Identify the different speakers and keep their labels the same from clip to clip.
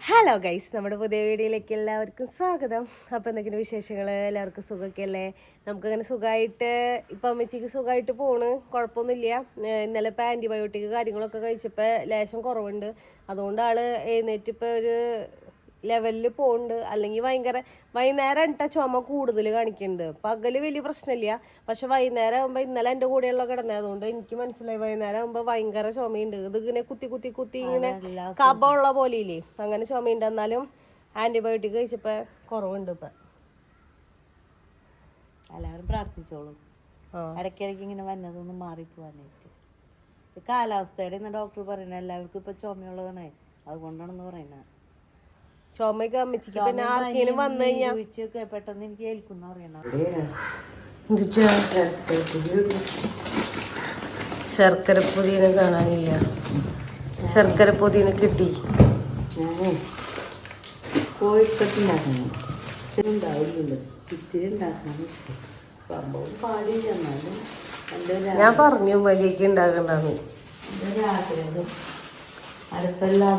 Speaker 1: Hello guys, നമ്മുടെ പുതിയ വീഡിയോയിലേക്ക് എല്ലാവർക്കും സ്വാഗതം. അപ്പോൾ എന്തൊക്കെയാണ് വിശേഷങ്ങൾ? എല്ലാവർക്കും സുഖമൊക്കെ അല്ലേ? നമുക്കങ്ങനെ സുഖമായിട്ട് ഇപ്പം അമ്മച്ചിക്ക് സുഖമായിട്ട് പോണ്, കുഴപ്പമൊന്നുമില്ല. ഇന്നലെ ഇപ്പോൾ ആൻറ്റിബയോട്ടിക് കാര്യങ്ങളൊക്കെ കഴിച്ചപ്പോൾ ലേശം കുറവുണ്ട്. അതുകൊണ്ട് എഴുന്നേറ്റ് ഇപ്പോൾ ഒരു ലെവലിൽ പോകുന്നുണ്ട്. അല്ലെങ്കിൽ വൈകുന്നേരം എന്നിട്ട് ചുമ കൂടുതൽ കാണിക്കുന്നുണ്ട്. പകല് വലിയ പ്രശ്നമില്ല, പക്ഷെ വൈകുന്നേരം ആകുമ്പോൾ ഇന്നലെ എൻ്റെ കൂടെയുള്ള കിടന്നത്, അതുകൊണ്ട് എനിക്ക് മനസ്സിലായി വൈകുന്നേരം ആകുമ്പോൾ ഭയങ്കര ചുമയുണ്ട്. ഇത് ഇങ്ങനെ കുത്തി കുത്തി കുത്തി ഇങ്ങനെ കഫമുള്ള പോലെ ഇല്ലേ, അങ്ങനെ ചുമയുണ്ട്. എന്നാലും ആൻറ്റിബയോട്ടിക് കഴിച്ചപ്പോൾ കുറവുണ്ട്. ഇപ്പം
Speaker 2: എല്ലാവരും പ്രാർത്ഥിച്ചോളൂ, ഇടയ്ക്കിടയ്ക്ക് ഇങ്ങനെ വന്നതൊന്നും മാറിപ്പോവാനായിട്ട്. കാലാവസ്ഥയുടെ ഇന്ന് ഡോക്ടർ പറയുന്നത് എല്ലാവർക്കും ഇപ്പൊ ചുമയുള്ളതാണ്, അതുകൊണ്ടാണെന്ന് പറയുന്നത്.
Speaker 1: ചുമയൊക്കെ അമ്മച്ചിക്ക് പിന്നെ ആർക്കെങ്കിലും വന്നു കഴിഞ്ഞാൽ
Speaker 2: പെട്ടെന്ന് എനിക്ക് ഏൽക്കുന്ന പറയണ.
Speaker 1: ശർക്കര പൊതിനെ കാണാനില്ല. ശർക്കര പൊതിനെ കിട്ടി.
Speaker 2: കോഴിക്കട്ടുണ്ടാക്കണം ഉണ്ടാവില്ലല്ലോ, ഇത്തിരി ഉണ്ടാക്കണം. സംഭവം പാടില്ല, എന്നാലും
Speaker 1: ഞാൻ പറഞ്ഞു വലിയ ഉണ്ടാക്കണ്ടെന്ന്.
Speaker 2: എൻ്റെ ആഗ്രഹം അടുത്തെല്ലാം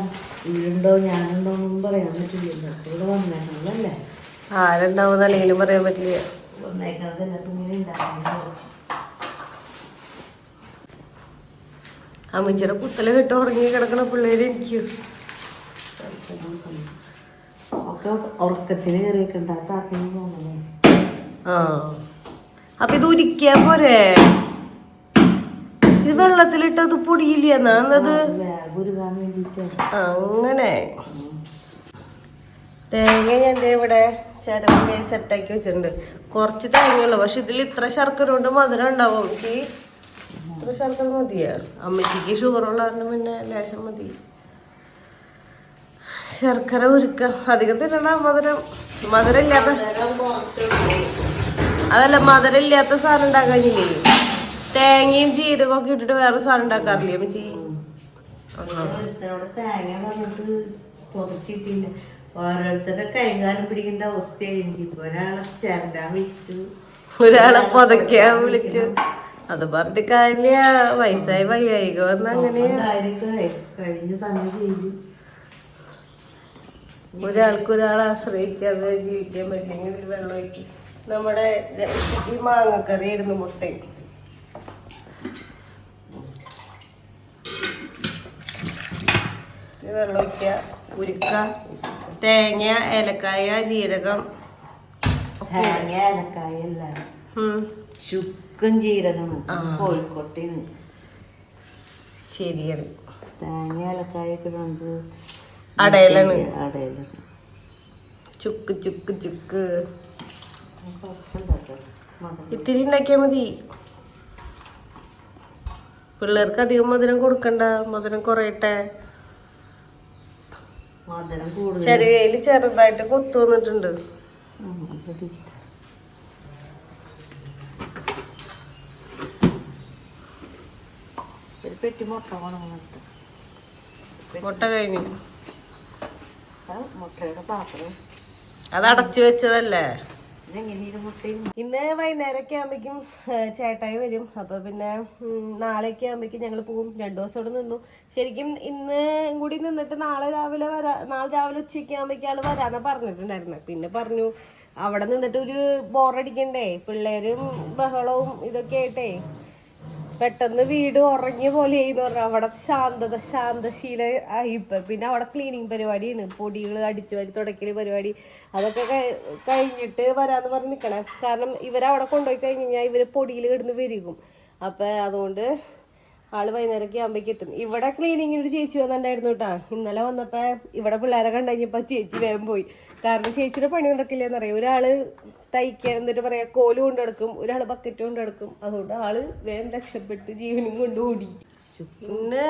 Speaker 2: വീടുണ്ടോ ഞാനുണ്ടോ ഒന്നും പറയാൻ പറ്റില്ല. ഇവിടെ വന്നേക്കണതല്ലേ,
Speaker 1: ആരുണ്ടാവും അല്ലെങ്കിലും പറയാൻ പറ്റില്ല.
Speaker 2: വന്നേക്കണതല്ല ഇങ്ങനെ ഉണ്ടാക്കണം.
Speaker 1: അമ്മച്ചിയുടെ കുത്തല കെട്ട് ഉറങ്ങി കിടക്കണ പിള്ളേര് എനിക്ക്
Speaker 2: ഒക്കെ ഉറക്കത്തിന് കയറിയൊക്കെ താക്കണി തോന്നണേ.
Speaker 1: അപ്പൊ ഇത് ഉരിക്കാ പോരെ? ഇത് വെള്ളത്തിലിട്ടത് പൊടിയില്ല എന്നത്
Speaker 2: ഉരുകാൻ വേണ്ടിയിട്ടാണ്.
Speaker 1: അങ്ങനെ തേങ്ങ ഞാൻ ഇവിടെ ചിരവി സെറ്റാക്കി വെച്ചിട്ടുണ്ട്. കുറച്ച് തേങ്ങയുള്ളൂ, പക്ഷെ ഇതിൽ ഇത്ര ശർക്കര കൊണ്ട് മധുരം ഉണ്ടാവും. അമ്മച്ചി ഇത്ര ശർക്കര മതിയാ? അമ്മച്ചിക്ക് ഷുഗറുള്ള കാരണം പിന്നെ ലേശം മതി. ശർക്കര ഉരുക്ക അധികം തിന്നണ്ട. മധുരമില്ലാത്ത മധുരമില്ലാത്ത സാധനം ഉണ്ടാക്കാനില്ലേ? തേങ്ങയും ജീരകമൊക്കെ ഇട്ടിട്ട് വേറെ സാധനം ഉണ്ടാക്കാറില്ലേ അമ്മച്ചി?
Speaker 2: തേങ്ങ പറഞ്ഞിട്ട് പൊതിച്ചിട്ടില്ല. ഓരോരുത്തരുടെ കൈകാലം പിടിക്കേണ്ട അവസ്ഥയായിരിക്കും. ഒരാളെ ചേരാൻ വിളിച്ചു,
Speaker 1: ഒരാളെ പൊതയ്ക്കാൻ വിളിച്ചു. അത് പറഞ്ഞിട്ട് കാര്യമില്ല. വയസ്സായി വയ്യായിക വന്ന അങ്ങനെയാ.
Speaker 2: കഴിഞ്ഞു തന്നെ ചെയ്തു.
Speaker 1: ഒരാൾക്കൊരാളെ ആശ്രയിക്കാതെ ജീവിക്കാൻ പറ്റില്ലെങ്കിൽ ഇതിൽ വെള്ളം ഒഴിക്കും. നമ്മുടെ ഈ മാങ്ങക്കറി ആയിരുന്നു, മുട്ടയും. വെള്ളം ഒഴിക്കുക, ഉരുക്ക, തേങ്ങ, ഏലക്കായ, ജീരകം.
Speaker 2: തേങ്ങ ഏലക്കായ അല്ല, ചുക്കും ജീരകം കോഴിക്കോട്ടേന്.
Speaker 1: ശരിയാണ്.
Speaker 2: തേങ്ങ ഏലക്കായൊക്കെ നമുക്ക്
Speaker 1: അടയിലാണ്.
Speaker 2: അടയിലാണ്
Speaker 1: ചുക്ക് ചുക്ക് ചുക്ക് ഇത്തിരി ഉണ്ടാക്കിയാൽ മതി. പിള്ളേർക്ക് അധികം മധുരം കൊടുക്കണ്ട, മധുരം കുറയട്ടെ. ചെറിയയില് ചെറുതായിട്ട് കൊത്തു വന്നിട്ടുണ്ട്.
Speaker 2: പെട്ടി മുട്ട
Speaker 1: മുട്ട കഴിഞ്ഞു.
Speaker 2: മുട്ടയുടെ പാത്രം
Speaker 1: അത് അടച്ചു വെച്ചതല്ലേ.
Speaker 2: ഇന്ന്
Speaker 1: വൈകുന്നേരമൊക്കെ ആകുമ്പോഴേക്കും ചേട്ടായി വരും. അപ്പോൾ പിന്നെ നാളെയൊക്കെ ആകുമ്പോഴേക്കും ഞങ്ങൾ പോകും. 2 ദിവസം ഇവിടെ നിന്നു. ശരിക്കും ഇന്ന് കൂടി നിന്നിട്ട് നാളെ രാവിലെ ഉച്ചയ്ക്ക് ആകുമ്പോഴേക്കും ആൾ വരാമെന്നാണ് പറഞ്ഞിട്ടുണ്ടായിരുന്നത്. പിന്നെ പറഞ്ഞു അവിടെ നിന്നിട്ട് ഒരു ബോറടിക്കണ്ടേ, പിള്ളേരും ബഹളവും ഇതൊക്കെ ആയിട്ടേ പെട്ടെന്ന് വീട് ഉറങ്ങിയ പോലെ എന്ന് പറഞ്ഞാൽ അവിടെ ശാന്തശീല ആയിപ്പം. പിന്നെ അവിടെ ക്ലീനിങ് പരിപാടിയാണ്, പൊടികൾ അടിച്ചു വാരി തുടക്കൽ പരിപാടി. അതൊക്കെ കഴിഞ്ഞിട്ട് വരാമെന്ന് പറഞ്ഞ് നിൽക്കണേ. കാരണം ഇവരവിടെ കൊണ്ടുപോയി കഴിഞ്ഞ് കഴിഞ്ഞാൽ ഇവർ പൊടിയിൽ കിടന്ന് വരികും. അപ്പം അതുകൊണ്ട് ആള് വൈകുന്നേരമൊക്കെ ആകുമ്പോഴേക്ക് എത്തും. ഇവിടെ ക്ലീനിങ്ങിന് ഒരു ചേച്ചി വന്നിട്ടുണ്ടായിരുന്നു കേട്ടോ. ഇന്നലെ വന്നപ്പോൾ ഇവിടെ പിള്ളേരെ കണ്ടു കഴിഞ്ഞപ്പോൾ ചേച്ചി വേഗം പോയി. കാരണം ചേച്ചിയുടെ പണി നടക്കില്ലെന്നറിയാം. ഒരാള് തയ്ക്കാൻ എന്നിട്ട് പറയാ കോല് കൊണ്ട് നടക്കും, ഒരാൾ ബക്കറ്റ് കൊണ്ട് നടക്കും. അതുകൊണ്ട് ആള് വേഗം രക്ഷപ്പെട്ട് ജീവനും കൊണ്ട് ഓടി. ഇന്ന്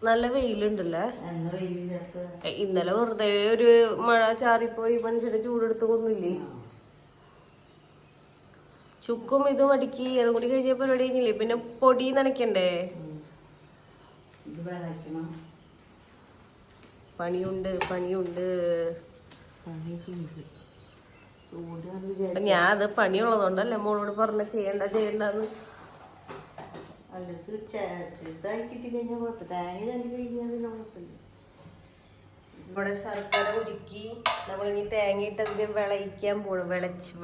Speaker 1: നല്ല വെയിലുണ്ടല്ലേ. ഇന്നലെ വെറുതെ ഒരു മഴ ചാറിപ്പോയി മനുഷ്യനെ ചൂടെടുത്ത് കൊന്നില്ലേ. ചുക്കും ഇതും അടുക്കി അതും കൂടി കഴിഞ്ഞ പരിപാടി കഴിഞ്ഞില്ലേ. പിന്നെ പൊടി നനയ്ക്കണ്ടേ, പണിയുണ്ട്. ഞാൻ അത് പണിയുള്ളതുകൊണ്ടല്ലേ മോളോട് പറഞ്ഞ ചെയ്യണ്ടെന്ന്.
Speaker 2: ചെറുതായി കിട്ടി കഴിഞ്ഞാൽ കുഴപ്പമില്ല. തേങ്ങ ചണ്ടി കഴിഞ്ഞാൽ പിന്നെ കുഴപ്പമില്ല.
Speaker 1: ഇവിടെ ശർക്കര ഉരുക്കി നമ്മളിനി തേങ്ങയിട്ട് അതിന് വിളയിക്കാൻ പോണു.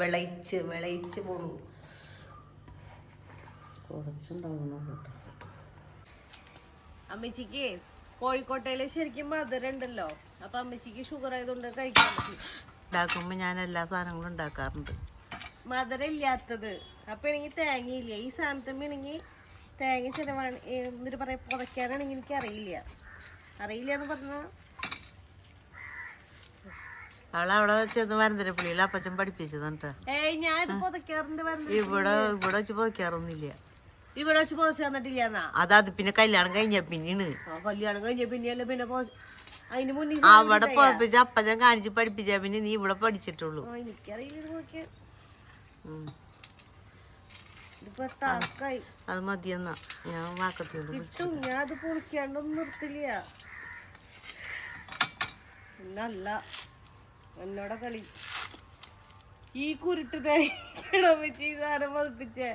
Speaker 1: വിളയിച്ച് പോണു. അമ്മച്ചിക്ക് കോഴിക്കോട്ടയില് ശരിക്കും മധുരം ഉണ്ടല്ലോ. അപ്പൊ അമ്മച്ചിക്ക് ഷുഗർ ആയതുകൊണ്ട് കഴിക്കാൻ പറ്റും.
Speaker 2: ഉണ്ടാക്കുമ്പോ ഞാൻ എല്ലാ സാധനങ്ങളും ഉണ്ടാക്കാറുണ്ട്.
Speaker 1: മധുരം ഇല്ലാത്തത് അപ്പൊ എനിക്ക് തേങ്ങയില്ല. ഈ സാധനത്തിനാണെങ്കിൽ തേങ്ങ ചിലവാണ്. എന്നിട്ട് പറയാ പുതയ്ക്കാനാണെങ്കിൽ എനിക്ക് അറിയില്ല എന്ന് പറഞ്ഞാ
Speaker 2: അവളവിടെ ചെന്ന് വരന്തരപ്പള്ളിയിൽ അപ്പച്ചൻ പഠിപ്പിച്ചതാ.
Speaker 1: ഞാൻ ഇത് പുതയ്ക്കാറുണ്ട്.
Speaker 2: ഇവിടെ വെച്ച് പുതയ്ക്കാറൊന്നുമില്ല.
Speaker 1: ഇവിടെ വെച്ച് പുതച്ചു തന്നിട്ടില്ല.
Speaker 2: അത് പിന്നെ കല്യാണം കഴിഞ്ഞ പിന്നെയാണ്.
Speaker 1: കല്യാണം കഴിഞ്ഞ പിന്നെയല്ല. പിന്നെ അതിന് മുന്നേ
Speaker 2: അവിടെ പുതപ്പിച്ച അപ്പച്ചൻ കാണിച്ച് പഠിപ്പിച്ച പിന്നെ നീ ഇവിടെ പഠിച്ചിട്ടുള്ളൂ.
Speaker 1: എനിക്കറിയില്ല.
Speaker 2: അത് മതിയെന്നാ ഞാൻ വാക്കത്തോട്
Speaker 1: ഞാൻ അത് പൊളിക്കാണ്ടൊന്നും നിർത്തില്ല. പിന്നല്ല എന്നോടെ കളി. ഈ കുരുട്ട് തേങ്ങ പതിപ്പിച്ചേ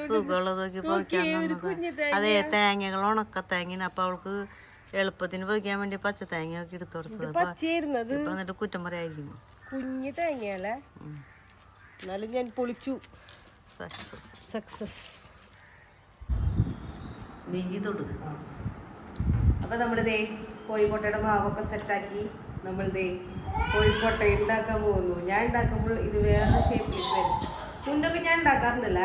Speaker 2: സുഖമുള്ളത് നോക്കി പതിക്കാൻ തന്നത്. അതേ തേങ്ങകൾ ഉണക്ക തേങ്ങ. അപ്പൊ അവൾക്ക് എളുപ്പത്തിന് പതിക്കാൻ വേണ്ടി പച്ച തേങ്ങ ഒക്കെ എടുത്തു കൊടുത്തത്. എന്നിട്ട് കുറ്റം പറയായിരിക്കുന്നു.
Speaker 1: കുഞ്ഞു തേങ്ങയല്ലേ. എന്നാലും ഞാൻ പൊളിച്ചു. സക്സസ്.
Speaker 2: നെയ്യ് തൊടുക.
Speaker 1: അപ്പൊ നമ്മളിതേ കോഴിക്കോട്ടയുടെ മാവൊക്കെ സെറ്റാക്കി നമ്മളിതേ കോഴിക്കോട്ട ഉണ്ടാക്കാൻ പോകുന്നു. ഞാൻ ഉണ്ടാക്കുമ്പോൾ ഇത് വേറെ ഷേപ്പിൽ വരും. മുന്നൊക്കെ ഞാൻ ഉണ്ടാക്കാറുണ്ടല്ല.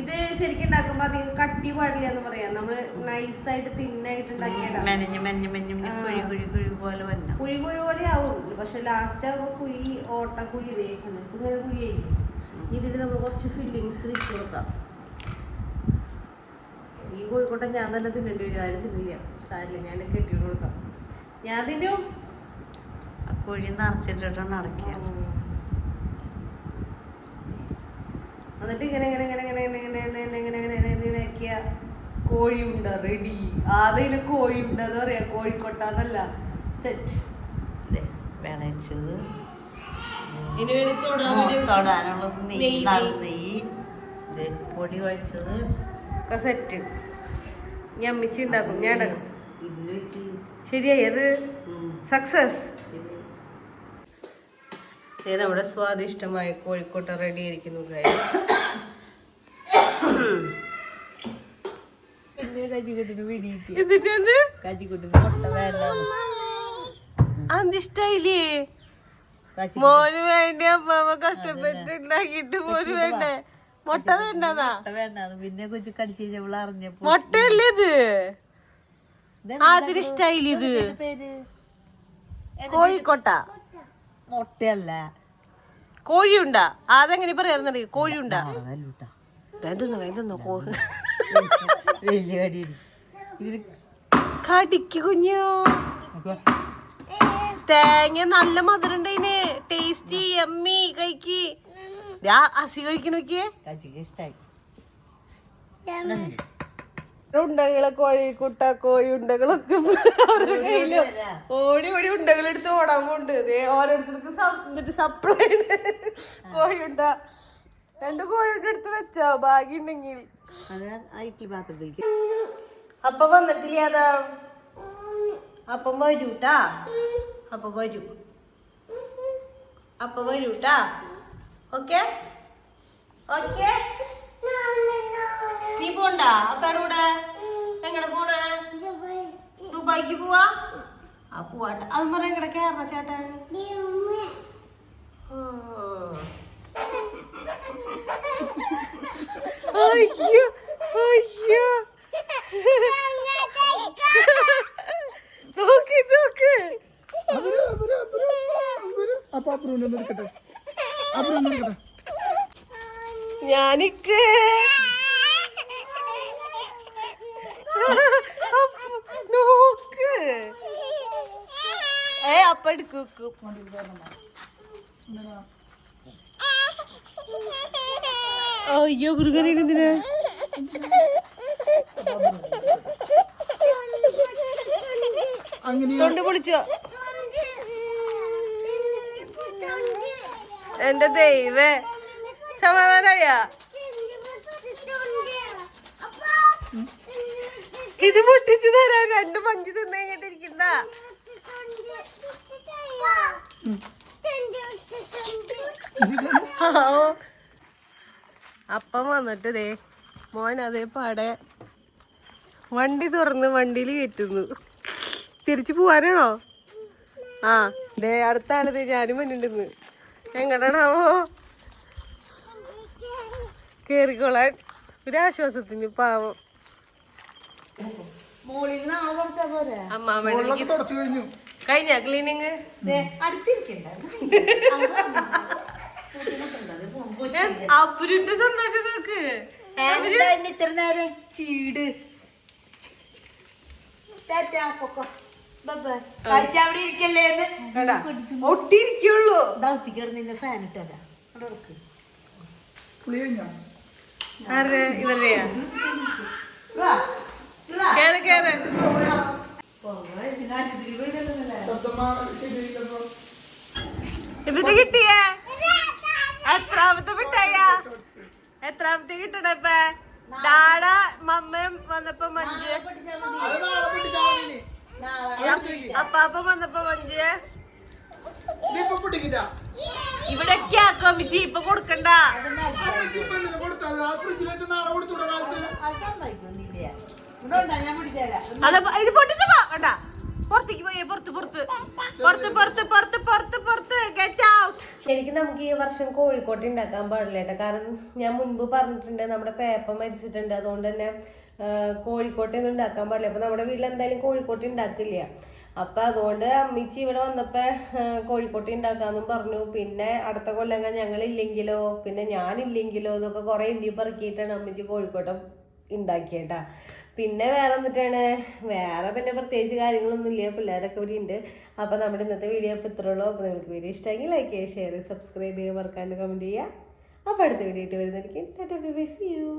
Speaker 1: ഇത് ശരിക്കും ഉണ്ടാക്കുമ്പോ അധികം കട്ടി പാടില്ല എന്ന് പറയാം. നമ്മള് നൈസായിട്ട് തിന്നായിട്ട് ഉണ്ടാക്കിയതാണ്. കുഴി പോലെ ആവും. പക്ഷെ ലാസ്റ്റ് ആവുമ്പോ ഓട്ടക്കുഴി ഇതേക്കുന്നു. ഇങ്ങനെ കുഴിയായിരിക്കും. ഇതിൽ നമ്മൾ കുറച്ച് ഫില്ലിങ്സ് വെച്ച് കൊടുക്കാം. ഈ കോഴിക്കോട്ടെ ഞാൻ തന്നെ തിന്നേണ്ടി വരും. ആരും തിന്നില്ല. സാരില്ല, ഞാൻ കെട്ടി കൊടുക്കാം. ഞാൻ തിന്നും.
Speaker 2: കുഴി നിറച്ചിട്ടാണ് അടക്കുക.
Speaker 1: എന്നിട്ട് ഇങ്ങനെ ആക്കിയ കോഴിയുണ്ട റെഡി. ആദ്യം കോഴിയുണ്ട എന്ന് പറയാ, കോഴിക്കോട്ടാന്നല്ല. സെറ്റ്.
Speaker 2: വിളച്ചത്
Speaker 1: ഇനി വേണ്ടി
Speaker 2: തൊടാനുള്ളത് നെയ്യ്, പൊടി കഴിച്ചത്
Speaker 1: ഒക്കെ സെറ്റ്. ഞാൻ അമ്മിച്ചി ഉണ്ടാക്കും. ഞാൻ ഉണ്ടാക്കും. ശരിയായി. അത് സക്സസ്. നമ്മുടെ സ്വാദിഷ്ടമായ കോഴിക്കോട്ട റെഡി ആയിരിക്കുന്നു. അതിഷ്ടായില്ലേ മോന് വേണ്ടി അമ്മ കഷ്ടപ്പെട്ട് ഉണ്ടാക്കിട്ട് മോന് വേണ്ടേ? മുട്ട വേണ്ടതാ.
Speaker 2: പിന്നെ കൊച്ചു കടിച്ചു കഴിഞ്ഞപ്പോൾ അറിഞ്ഞപ്പോ
Speaker 1: മുട്ടയല്ലേ ഇത്? അതിനിഷ്ടായില്ലേ ഇത്? കോഴിക്കോട്ട
Speaker 2: മുട്ടയല്ല,
Speaker 1: കോഴിയുണ്ടാ. അതെങ്ങനെ പറയാറുന്നറിയോ? കോഴിയുണ്ടാ. കടിക്ക് കുഞ്ഞു. തേങ്ങ നല്ല മധുരം ഉണ്ടതിന്. ടേസ്റ്റി എമ്മി. കഴിക്ക്. അസി കഴിക്കണോക്കിയേ. ഉണ്ടകളെ കോഴി ഉണ്ടകളൊക്കെ ഓടി ഉണ്ടകൾ എടുത്ത് ഓടാൻ പോണ്ട്. ഓരോരുത്തർക്ക് സപ്ലൈ കോഴിയുണ്ട. 2 കോഴിയുണ്ട എടുത്ത് വെച്ചോ ഭാഗ്യമുണ്ടെങ്കിൽ. അപ്പൊ വന്നിട്ടില്ല. അതാ അപ്പം വരൂട്ടാ. അപ്പൊ വരൂട്ടാ. ഓക്കെ. നീ പോണ്ട അപ്പയുടെ കൂടെ? എങ്ങടെ പോണേ? ദുബായിക്ക് പോവാ? ആ പോവാട്ടെ. അത് പറയാ എങ്ങടെ കേറണ ചേട്ടൻ? അയ്യോ അയ്യോ. നോക്ക് ഞാനിക്ക് നോക്ക്. അപ്പ എടുക്കും. അയ്യോ മൃഗനെ എന്തിനാ? തൊണ്ട് പൊളിച്ചോ? എന്റെ ദൈവേ, സമാധാനായ? ഇത് പൊട്ടിച്ചു തരാൻ 2 പഞ്ച് തിന്നു കഴിഞ്ഞിട്ടിരിക്കുന്ന അപ്പം വന്നിട്ട് ദേ മോൻ അതേ പാടെ വണ്ടി തുറന്ന് വണ്ടിയിൽ കയറ്റുന്നു. തിരിച്ചു പോവാനാണോ? ആ ദേ അടുത്ത ആള് ദേ ഞാനും വന്നിട്ടുണ്ടെന്ന്. എങ്ങടാണാവോ കേറിക്കോളാൻ ഒരാശ്വാസത്തിന്. പാവം അമ്മാമ്മ കഴിഞ്ഞ ക്ലീനിങ് അപ്പുരിന്റെ സന്തോഷം നോക്ക്.
Speaker 2: ഇത്ര നേരം ചീട് അവിടെ ഇരിക്കല്ലേ
Speaker 1: ഒട്ടിരിക്കുള്ളൂ.
Speaker 2: ഫാൻ ഇട്ടതാ
Speaker 1: ഇവരെയാ കേറ് കേറ്. എന്നിട്ട് കിട്ടിയേ എത്രാമത്തെ മിഠായ? എത്രാമത്തെ കിട്ടണ ഇപ്പ? ഡാഡ മമ്മയും വന്നപ്പോ മഞ്ച്, അപ്പാപ്പ വന്നപ്പോ മഞ്ച്. ഇവിടൊക്കെ ആക്കോ അമ്മച്ചി, ഇപ്പൊ കൊടുക്കണ്ട. അല്ല ഇത് പൊട്ടിച്ചു പോണ്ട. പുറത്തേക്ക് പോയേ, പുറത്ത് പുറത്ത് പുറത്ത് പുറത്ത് പുറത്ത് പുറത്ത് പുറത്ത് ഗെറ്റ് ഔട്ട്. ശരിക്കും നമുക്ക് ഈ വർഷം കോഴിക്കോട്ട് ഉണ്ടാക്കാൻ പാടില്ല കേട്ടോ. കാരണം ഞാൻ മുൻപ് പറഞ്ഞിട്ടുണ്ട് നമ്മുടെ പേപ്പ മരിച്ചിട്ടുണ്ട്, അതുകൊണ്ട് തന്നെ കോഴിക്കോട്ടൊന്നും ഉണ്ടാക്കാൻ പാടില്ല. അപ്പൊ നമ്മുടെ വീട്ടിൽ എന്തായാലും കോഴിക്കോട്ട് ഉണ്ടാക്കില്ല. അപ്പൊ അതുകൊണ്ട് അമ്മച്ചി ഇവിടെ വന്നപ്പോ കോഴിക്കോട്ട് ഉണ്ടാക്കാന്നും പറഞ്ഞു. പിന്നെ അടുത്ത കൊല്ലങ്ങൾ ഞങ്ങളില്ലെങ്കിലോ പിന്നെ ഞാനില്ലെങ്കിലോ എന്നൊക്കെ കുറെ എണ്ണി പറക്കിയിട്ടാണ് അമ്മച്ചി കോഴിക്കോട്ടം ഉണ്ടാക്കിയേട്ടാ. പിന്നെ വേറെ എന്നിട്ടാണ് വേറെ പിന്നെ പ്രത്യേകിച്ച് കാര്യങ്ങളൊന്നും ഇല്ല. പിള്ളേരൊക്കെ ഇവിടെ ഉണ്ട്. അപ്പോൾ നമ്മുടെ ഇന്നത്തെ വീഡിയോ ഇപ്പോൾ ഇത്രേ ഉള്ളൂ. അപ്പോൾ നിങ്ങൾക്ക് വീഡിയോ ഇഷ്ടമെങ്കിൽ ലൈക്ക് ചെയ്യുക, ഷെയർ ചെയ്യുക, സബ്സ്ക്രൈബ് ചെയ്യുക, മറക്കാണ്ട് കമൻറ്റ് ചെയ്യുക. അപ്പോൾ അടുത്ത വീഡിയോ ആയിട്ട് വരുന്നതായിരിക്കും. Tata bye bye, see U.